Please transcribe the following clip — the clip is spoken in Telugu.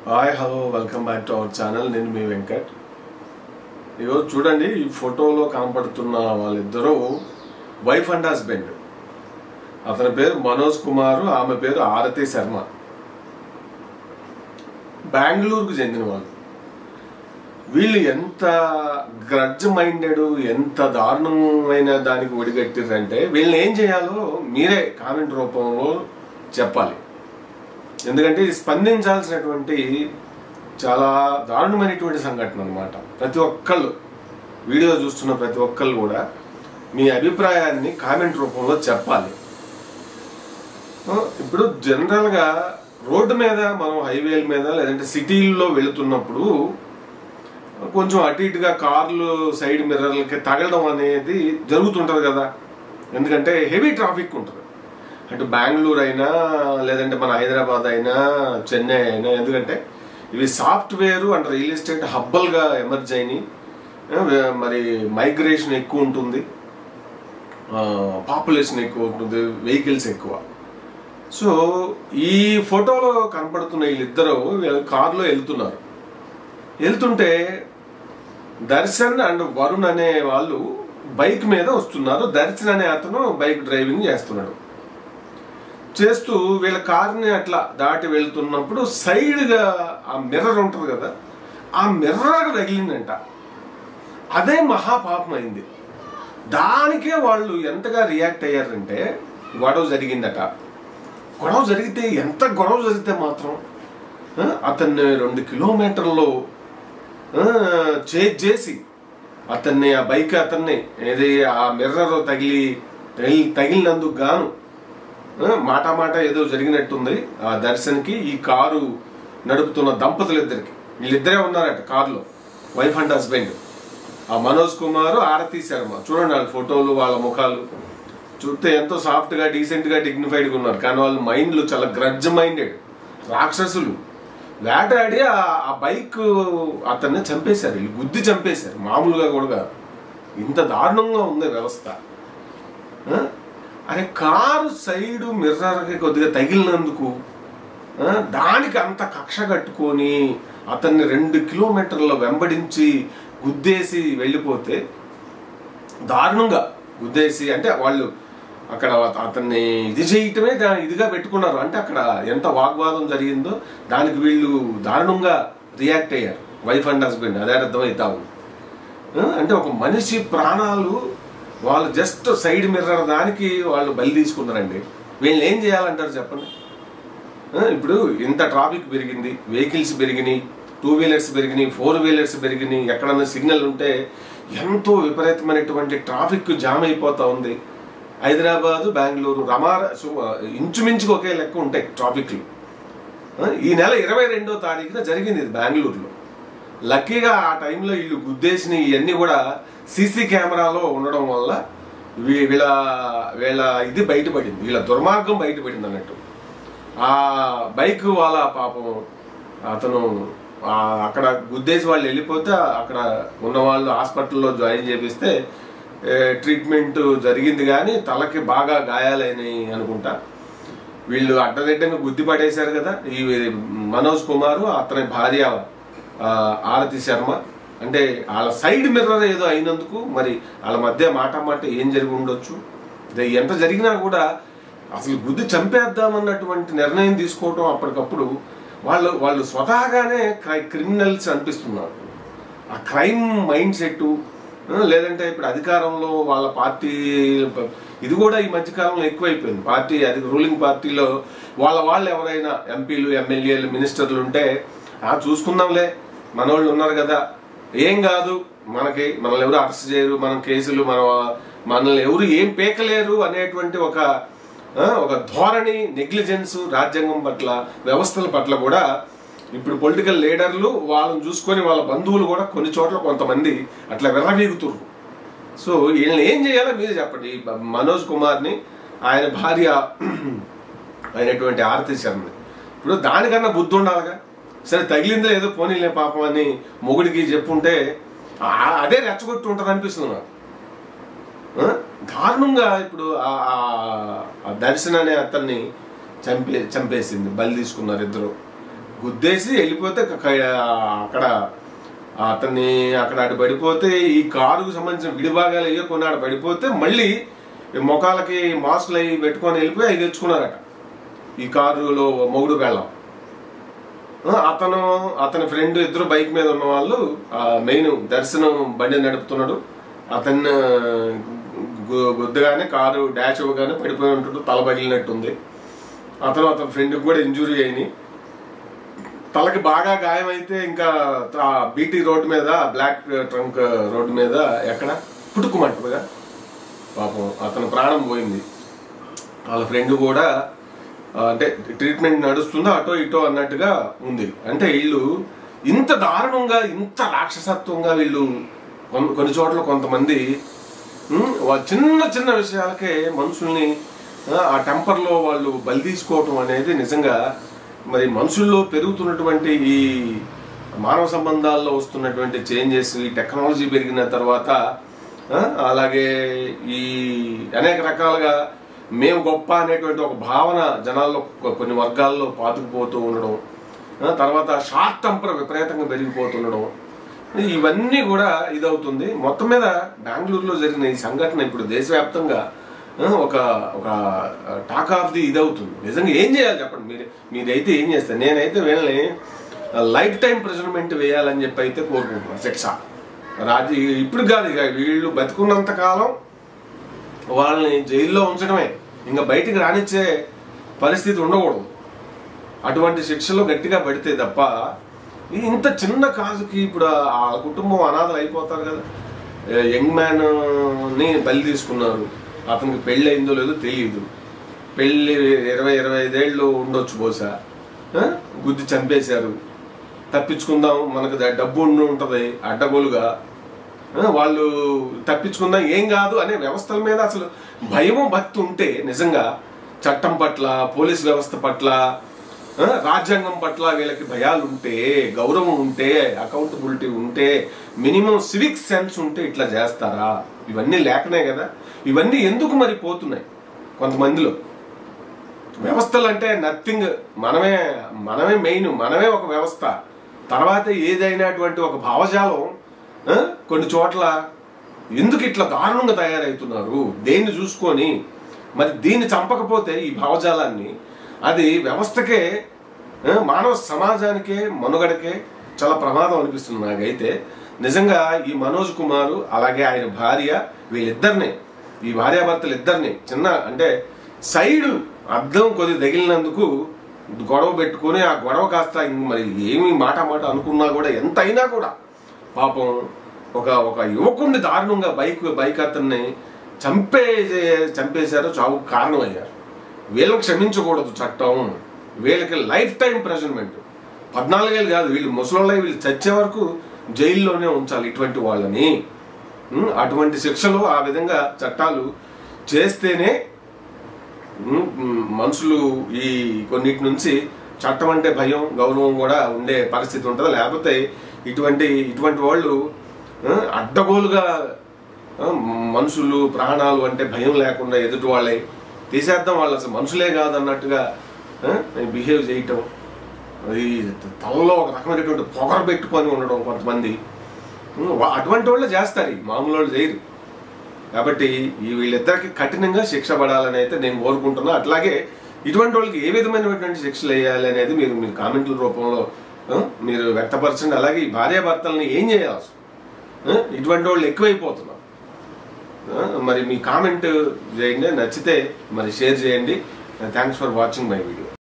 Hi hello welcome back to our channel. నేను మీ వెంకట్. ఈరోజు చూడండి, ఈ ఫోటోలో కనపడుతున్న వాళ్ళిద్దరూ వైఫ్ అండ్ హస్బెండ్. అతని పేరు మనోజ్ కుమార్, ఆమె పేరు ఆరతి శర్మ. బెంగళూరుకు చెందిన వాళ్ళు. వీళ్ళు ఎంత గ్రడ్జ్ మైండెడ్, ఎంత దారుణమైన దానికి ఒడిగట్టిర్రంటే వీళ్ళని ఏం చేయాలో మీరే కామెంట్ రూపంలో చెప్పాలి. ఎందుకంటే ఇది స్పందించాల్సినటువంటి చాలా దారుణమైనటువంటి సంఘటన అన్నమాట. ప్రతి ఒక్కళ్ళు వీడియో చూస్తున్న ప్రతి ఒక్కళ్ళు కూడా మీ అభిప్రాయాన్ని కామెంట్ రూపంలో చెప్పాలి. ఇప్పుడు జనరల్గా రోడ్డు మీద మనం హైవేల మీద లేదంటే సిటీల్లో వెళుతున్నప్పుడు కొంచెం అటు ఇటుగా కార్లు సైడ్ మిర్రర్లకి తగలడం అనేది జరుగుతుంటుంది కదా. ఎందుకంటే హెవీ ట్రాఫిక్ ఉంటుంది. అటు బెంగళూరు అయినా లేదంటే మన హైదరాబాద్ అయినా చెన్నై అయినా. ఎందుకంటే ఇవి సాఫ్ట్వేర్ అండ్ రియల్ ఎస్టేట్ హబ్బల్గా ఎమర్జ్ అయినాయి. మరి మైగ్రేషన్ ఎక్కువ ఉంటుంది, పాపులేషన్ ఎక్కువ ఉంటుంది, వెహికల్స్ ఎక్కువ. సో ఈ ఫోటోలో కనపడుతున్న వీళ్ళిద్దరూ కారులో వెళ్తుంటే దర్శన్ అండ్ వరుణ్ అనే వాళ్ళు బైక్ మీద వస్తున్నారు. దర్శన్ అనే అతను బైక్ డ్రైవింగ్ చేస్తూ వీళ్ళ కార్ని అట్లా దాటి వెళ్తున్నప్పుడు సైడ్గా ఆ మిర్రర్ ఉంటుంది కదా, ఆ మిర్రర్ తగిలిందంట. అదే మహాపాపం అయింది. దానికే వాళ్ళు ఎంతగా రియాక్ట్ అయ్యారంటే గొడవ జరిగిందట. గొడవ జరిగితే మాత్రం అతన్ని 2 కిలోమీటర్లు చేజ్ చేసి అతన్ని ఆ బైక్ ఏది ఆ మిర్రర్ తగిలినందుకు గాను మాట ఏదో జరిగినట్టుంది ఆ దర్శన్కి, ఈ కారు నడుపుతున్న దంపతులిద్దరికి. వీళ్ళిద్దరే ఉన్నారట కారులో, వైఫ్ అండ్ హస్బెండ్. ఆ మనోజ్ కుమార్, ఆరతి శర్మ. చూడండి వాళ్ళ ఫోటోలు, వాళ్ళ ముఖాలు చూస్తే ఎంతో సాఫ్ట్గా డీసెంట్గా డిగ్నిఫైడ్గా ఉన్నారు. కానీ వాళ్ళ మైండ్లు చాలా గ్రడ్జ్ మైండెడ్ రాక్షసులు. వేటాడి ఆ బైక్ అతన్ని చంపేశారు, వీళ్ళు గుద్ది చంపేశారు. మామూలుగా కూడా ఇంత దారుణంగా ఉంది వ్యవస్థ. అరే కారు సైడు మిర్రర్కి కొద్దిగా తగిలినందుకు దానికి అంత కక్ష కట్టుకొని అతన్ని 2 కిలోమీటర్ల వెంబడించి గుద్దేసి వెళ్ళిపోతే, దారుణంగా గుద్దేసి, అంటే వాళ్ళు అక్కడ అతన్ని ఇది చేయటమే ఇదిగా పెట్టుకున్నారు. అంటే అక్కడ ఎంత వాగ్వాదం జరిగిందో దానికి వీళ్ళు దారుణంగా రియాక్ట్ అయ్యారు, వైఫ్ అండ్ హస్బెండ్. అదే అర్థమవుతా ఉంది. అంటే ఒక మనిషి ప్రాణాలు వాళ్ళు జస్ట్ సైడ్ మిర్రర్ దానికి వాళ్ళు బలి తీసుకున్నారండి. వీళ్ళని ఏం చేయాలంటారు చెప్పండి. ఇప్పుడు ఇంత ట్రాఫిక్ పెరిగింది, వెహికల్స్ పెరిగినాయి, 2 వీలర్స్ పెరిగినాయి, 4 వీలర్స్ పెరిగినాయి. ఎక్కడన్నా సిగ్నల్ ఉంటే ఎంతో విపరీతమైనటువంటి ట్రాఫిక్ జామ్ అయిపోతా ఉంది. హైదరాబాదు, బెంగళూరు ఇంచుమించుకు ఒకే లెక్క ఉంటాయి ట్రాఫిక్లు. ఈ నెల 22వ తారీఖున జరిగింది ఇది బెంగళూరులో. లక్కీగా ఆ టైంలో వీళ్ళు గుద్దేసిన ఇవన్నీ కూడా సీసీ కెమెరాలో ఉండడం వల్ల వీళ్ళ ఇది బయటపడింది, వీళ్ళ దుర్మార్గం బయటపడింది అన్నట్టు. ఆ బైక్ వాళ్ళ పాపం అతను అక్కడ గుద్దేసి వాళ్ళు వెళ్ళిపోతే అక్కడ ఉన్న వాళ్ళు హాస్పిటల్లో జాయిన్ చేపిస్తే ట్రీట్మెంట్ జరిగింది. కానీ తలకి బాగా గాయాలైనాయి అనుకుంటా. వీళ్ళు అడ్డదిడ్డంగా గుద్ది పడేశారు కదా ఈ మనోజ్ కుమార్, అతని భార్య ఆరతి శర్మ. అంటే వాళ్ళ సైడ్ మిర్రర్ ఏదో అయినందుకు మరి వాళ్ళ మధ్య మాట ఏం జరిగి ఉండొచ్చు. ఎంత జరిగినా కూడా అసలు గుద్ది చంపేద్దామన్నటువంటి నిర్ణయం తీసుకోవటం అప్పటికప్పుడు వాళ్ళు స్వతహాగానే క్రిమినల్స్ అనిపిస్తున్నారు. ఆ క్రైమ్ మైండ్ సెట్, లేదంటే ఇప్పుడు అధికారంలో వాళ్ళ పార్టీ ఇది కూడా ఈ మధ్యకాలంలో ఎక్కువైపోయింది. పార్టీ రూలింగ్ పార్టీలో వాళ్ళు ఎవరైనా ఎంపీలు, ఎమ్మెల్యేలు, మినిస్టర్లు ఉంటే చూసుకుందాంలే, మనోళ్ళు ఉన్నారు కదా, ఏం కాదు, మనల్ని ఎవరు అరెస్ట్ చేయరు, మనం కేసులు మనల్ని ఎవరు ఏం పేకలేరు అనేటువంటి ఒక ధోరణి, నెగ్లిజెన్స్ రాజ్యాంగం పట్ల, వ్యవస్థల పట్ల కూడా ఇప్పుడు పొలిటికల్ లీడర్లు వాళ్ళని చూసుకొని వాళ్ళ బంధువులు కూడా కొన్ని చోట్ల కొంతమంది అట్లా విర్రవీగుతున్నారు. సో వీళ్ళని ఏం చేయాలో మీరు చెప్పండి. మనోజ్ కుమార్ని, ఆయన భార్య అయినటువంటి ఆరతి శర్మని. ఇప్పుడు దానికన్నా బుద్ధి ఉండాలిగా. సరే తగిలిందో ఏదో పోనీలే పాపం అని మొగుడికి చెప్పుంటే అదే రెచ్చగొట్టి ఉంటుంది అనిపిస్తుంది నాకు. దారుణంగా ఇప్పుడు దర్శన్ అనే అతన్ని చంపేసింది, బలి తీసుకున్నారు ఇద్దరు. గుద్దేసి వెళ్ళిపోతే అక్కడ అతన్ని అక్కడ అటు పడిపోతే ఈ కారుకు సంబంధించిన విడిభాగాలు అయ్యో కొన్ని ఆడ పడిపోతే మళ్ళీ ముఖాలకి మాస్కులు అవి పెట్టుకొని వెళ్ళిపోయి అవి తెచ్చుకున్నారట ఈ కారులో మొగుడు బెళ్ళం. అతని ఫ్రెండ్ ఇద్దరు బైక్ మీద ఉన్న వాళ్ళు మెయిన్ దర్శనం బండి నడుపుతున్నాడు. అతన్ని గుద్దగానే కారు డాష్ ఇవ్వగానే పడిపోయి ఉంటాడు, తల పగిలినట్టుంది. అతని ఫ్రెండ్కి కూడా ఇంజురీ అయినాయి. తలకి బాగా గాయమైతే ఇంకా బీటీ రోడ్డు మీద బ్లాక్ ట్రంక్ రోడ్డు మీద ఎక్కడ పుట్టుకుమంటగా పాపం అతను ప్రాణం పోయింది. వాళ్ళ ఫ్రెండ్ కూడా అంటే ట్రీట్మెంట్ నడుస్తుందో అటో ఇటో అన్నట్టుగా ఉంది. అంటే వీళ్ళు ఇంత దారుణంగా ఇంత రాక్షసత్వంగా వీళ్ళు కొన్ని చోట్ల కొంతమంది చిన్న చిన్న విషయాలకే మనుషుల్ని ఆ టెంపర్లో వాళ్ళు బలి తీసుకోవటం అనేది నిజంగా మరి మనుషుల్లో పెరుగుతున్నటువంటి ఈ మానవ సంబంధాల్లో వస్తున్నటువంటి చేంజెస్, ఈ టెక్నాలజీ పెరిగిన తర్వాత అలాగే ఈ అనేక రకాలుగా మేము గొప్ప అనేటువంటి ఒక భావన జనాల్లో కొన్ని వర్గాల్లో పాతుకుపోతూ ఉండడం, తర్వాత షార్ట్ టెంపర్ విపరీతంగా పెరిగిపోతుండడం, ఇవన్నీ కూడా ఇదవుతుంది. మొత్తం మీద బెంగళూరులో జరిగిన ఈ సంఘటన ఇప్పుడు దేశవ్యాప్తంగా ఒక ఒక టాక్ ఆఫ్ ది ఇదవుతుంది. నిజంగా ఏం చేయాలి చెప్పండి, మీరైతే ఏం చేస్తారు? నేనైతే వీళ్ళని లైఫ్ టైం ప్రిజన్మెంట్ వేయాలని చెప్పి అయితే కోరుకుంటున్నాను. శిక్ష ఇప్పుడు కాదు, ఇక వీళ్ళు బతుకున్నంత కాలం వాళ్ళని జైల్లో ఉంచడమే, ఇంకా బయటికి రానిచ్చే పరిస్థితి ఉండకూడదు. అటువంటి శిక్షలు గట్టిగా పడితే తప్ప ఇంత చిన్న కాజుకి ఇప్పుడు ఆ కుటుంబం అనాథలు అయిపోతారు కదా. యంగ్ మ్యాన్ని బలి తీసుకున్నారు, అతనికి పెళ్ళి అయిందో లేదో తెలియదు, పెళ్ళి 20-25 ఏళ్ళు ఉండొచ్చు బహుశా, గుద్ది చంపేశారు. తప్పించుకుందాం, మనకు డబ్బు ఉండి ఉంటుంది అడ్డగోలుగా, వాళ్ళు తప్పించుకుందాం ఏం కాదు అనే వ్యవస్థల మీద అసలు భయము భక్తి ఉంటే, నిజంగా చట్టం పట్ల, పోలీస్ వ్యవస్థ పట్ల, రాజ్యాంగం పట్ల వీళ్ళకి భయాలు ఉంటే, గౌరవం ఉంటే, అకౌంటబిలిటీ ఉంటే, మినిమం సివిక్ సెన్స్ ఉంటే ఇట్లా చేస్తారా? ఇవన్నీ లేకనే కదా ఇవన్నీ ఎందుకు మరి పోతున్నాయి కొంతమందిలో. వ్యవస్థలు అంటే నథింగ్, మనమే మెయిన్, మనమే ఒక వ్యవస్థ. తర్వాత ఏదైనటువంటి ఒక భావజాలం కొన్ని చోట్ల ఎందుకు ఇట్లా దారుణంగా తయారవుతున్నారు, దేన్ని చూసుకొని మరి దీన్ని చంపకపోతే ఈ భావజాలాన్ని అది వ్యవస్థకే, మానవ సమాజానికే, మనుగడకే చాలా ప్రమాదం అనిపిస్తుంది నాకైతే. నిజంగా ఈ మనోజ్ కుమార్ అలాగే ఆయన భార్య, వీళ్ళిద్దరిని, ఈ భార్యాభర్తలు ఇద్దరిని చిన్న అంటే సైడ్ అద్దం కొద్ది తగిలినందుకు గొడవ పెట్టుకుని ఆ గొడవ కాస్త మరి ఏమి మాట అనుకున్నా కూడా, ఎంత అయినా కూడా పాపం ఒక యువకుడిని దారుణంగా బైక్ అతన్ని చంపేశారు, చావుకు కారణమయ్యారు. వీళ్ళకి క్షమించకూడదు చట్టం, వీళ్ళకి లైఫ్ టైం ప్రెజర్మెంట్. 14 ఏళ్ళు కాదు, వీళ్ళు ముసలోళ్ళై వీళ్ళు చచ్చే వరకు జైల్లోనే ఉంచాలి ఇటువంటి వాళ్ళని. అటువంటి శిక్షలు ఆ విధంగా చట్టాలు చేస్తేనే మనుషులు ఈ కొన్నిటి నుంచి చట్టం అంటే భయం, గౌరవం కూడా ఉండే పరిస్థితి ఉంటుంది. లేకపోతే ఇటువంటి వాళ్ళు అడ్డగోలుగా మనుషులు ప్రాణాలు అంటే భయం లేకుండా ఎదుటి వాళ్ళే తీసేద్దాం, వాళ్ళు అసలు మనుషులే కాదన్నట్టుగా బిహేవ్ చేయటం, ఈ తలలో ఒక రకమైనటువంటి పొగరు పెట్టుకొని ఉండడం కొంతమంది, అటువంటి వాళ్ళు చేస్తారు, మామూలు వాళ్ళు చేయరు. కాబట్టి వీళ్ళిద్దరికి కఠినంగా శిక్ష పడాలని అయితే నేను కోరుకుంటున్నా. అట్లాగే ఇటువంటి వాళ్ళకి ఏ విధమైనటువంటి శిక్షలు వేయాలి అనేది మీరు కామెంట్ల రూపంలో మీరు వ్యక్తపరచండి. అలాగే ఈ భార్యాభర్తల్ని ఏం చేయాల్సి, ఇటువంటి వాళ్ళు ఎక్కువైపోతున్నారు. మరి మీ కామెంట్ చేయండి, నచ్చితే మరి షేర్ చేయండి. Thanks for watching my video.